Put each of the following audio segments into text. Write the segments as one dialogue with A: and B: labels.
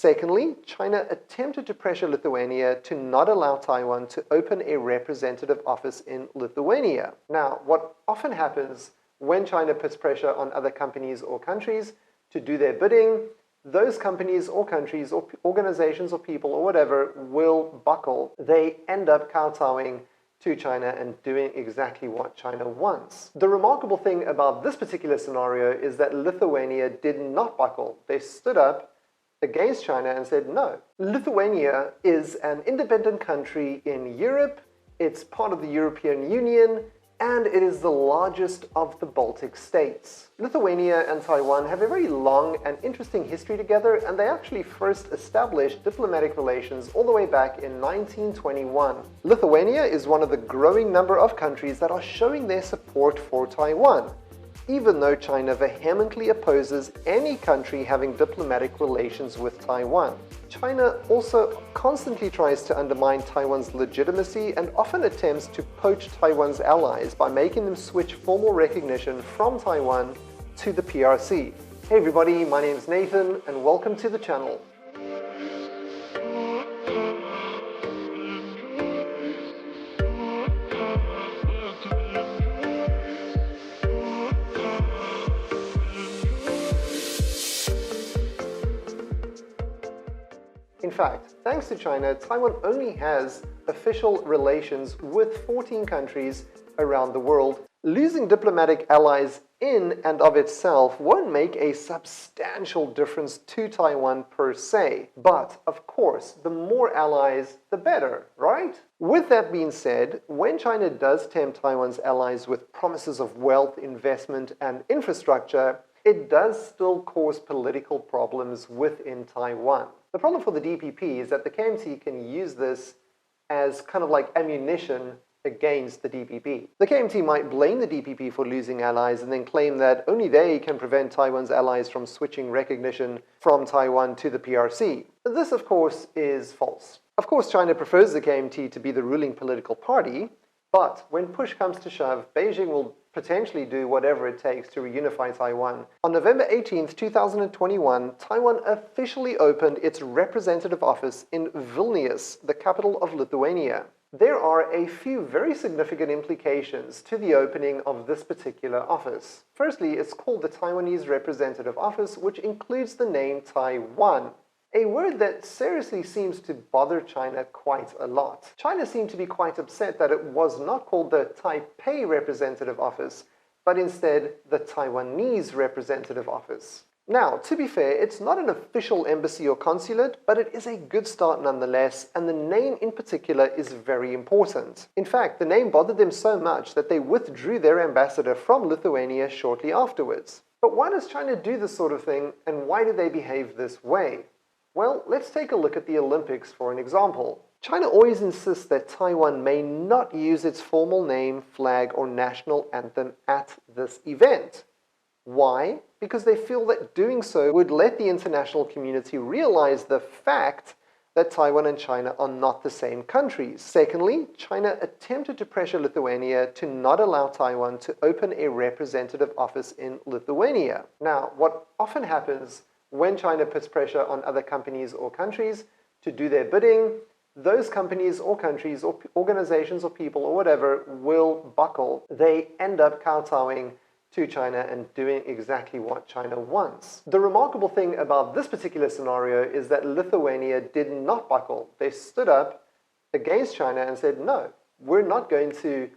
A: Secondly, China attempted to pressure Lithuania to not allow Taiwan to open a representative office in Lithuania. Now, what often happens when China puts pressure on other companies or countries to do their bidding, those companies or countries or organizations or people or whatever will buckle. They end up kowtowing to China and doing exactly what China wants. The remarkable thing about this particular scenario is that Lithuania did not buckle. They stood up against China and said no. Lithuania is an independent country in Europe. It's part of the European Union, and it is the largest of the Baltic states. Lithuania and Taiwan have a very long and interesting history together, and they actually first established diplomatic relations all the way back in 1921. Lithuania is one of the growing number of countries that are showing their support for Taiwan, even though China vehemently opposes any country having diplomatic relations with Taiwan. China also constantly tries to undermine Taiwan's legitimacy and often attempts to poach Taiwan's allies by making them switch formal recognition from Taiwan to the PRC. Hey everybody, my name is Nathan and welcome to the channel. In fact, thanks to China, Taiwan only has official relations with 14 countries around the world. Losing diplomatic allies in and of itself won't make a substantial difference to Taiwan per se. But, of course, the more allies, the better, right? With that being said, when China does tempt Taiwan's allies with promises of wealth, investment, and infrastructure, it does still cause political problems within Taiwan. The problem for the DPP is that the KMT can use this as kind of like ammunition against the DPP. The KMT might blame the DPP for losing allies and then claim that only they can prevent Taiwan's allies from switching recognition from Taiwan to the PRC. This, of course, is false. Of course, China prefers the KMT to be the ruling political party, but when push comes to shove, Beijing will potentially do whatever it takes to reunify Taiwan. On November 18th, 2021, Taiwan officially opened its representative office in Vilnius, the capital of Lithuania. There are a few very significant implications to the opening of this particular office. Firstly, it's called the Taiwanese Representative Office, which includes the name Taiwan, a word that seriously seems to bother China quite a lot. China seemed to be quite upset that it was not called the Taipei Representative Office, but instead the Taiwanese Representative Office. Now, to be fair, it's not an official embassy or consulate, but it is a good start nonetheless, and the name in particular is very important. In fact, the name bothered them so much that they withdrew their ambassador from Lithuania shortly afterwards. But why does China do this sort of thing, and why do they behave this way? Well, let's take a look at the Olympics for an example. China always insists that Taiwan may not use its formal name, flag, or national anthem at this event. Why? Because they feel that doing so would let the international community realize the fact that Taiwan and China are not the same countries. Secondly, China attempted to pressure Lithuania to not allow Taiwan to open a representative office in Lithuania. Now, what often happens when China puts pressure on other companies or countries to do their bidding, those companies or countries or organizations or people or whatever will buckle. They end up kowtowing to China and doing exactly what China wants. The remarkable thing about this particular scenario is that Lithuania did not buckle. They stood up against China and said, no, we're not going to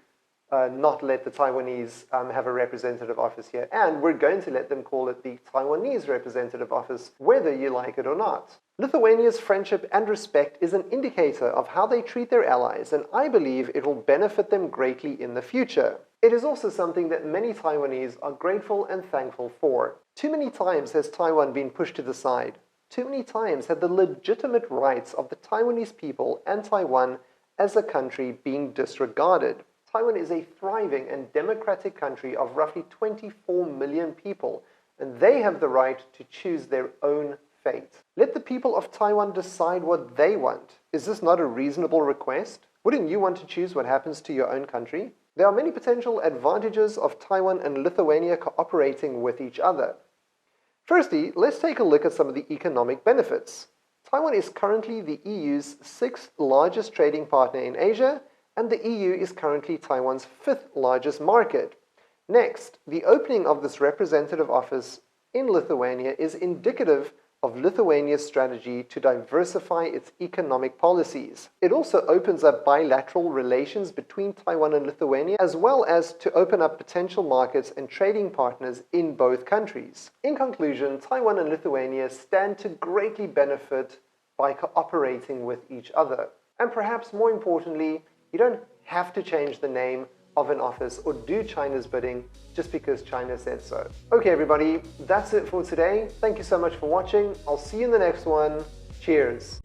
A: not let the Taiwanese have a representative office here, and we're going to let them call it the Taiwanese Representative Office, whether you like it or not. Lithuania's friendship and respect is an indicator of how they treat their allies, and I believe it will benefit them greatly in the future. It is also something that many Taiwanese are grateful and thankful for. Too many times has Taiwan been pushed to the side. Too many times have the legitimate rights of the Taiwanese people and Taiwan as a country been disregarded. Taiwan is a thriving and democratic country of roughly 24 million people, and they have the right to choose their own fate. Let the people of Taiwan decide what they want. Is this not a reasonable request? Wouldn't you want to choose what happens to your own country? There are many potential advantages of Taiwan and Lithuania cooperating with each other. Firstly, let's take a look at some of the economic benefits. Taiwan is currently the EU's 6th largest trading partner in Asia, and the EU is currently Taiwan's 5th largest market. Next, the opening of this representative office in Lithuania is indicative of Lithuania's strategy to diversify its economic policies. It also opens up bilateral relations between Taiwan and Lithuania, as well as to open up potential markets and trading partners in both countries. In conclusion, Taiwan and Lithuania stand to greatly benefit by cooperating with each other. And perhaps more importantly, you don't have to change the name of an office or do China's bidding just because China said so. Okay, everybody, that's it for today. Thank you so much for watching. I'll see you in the next one. Cheers.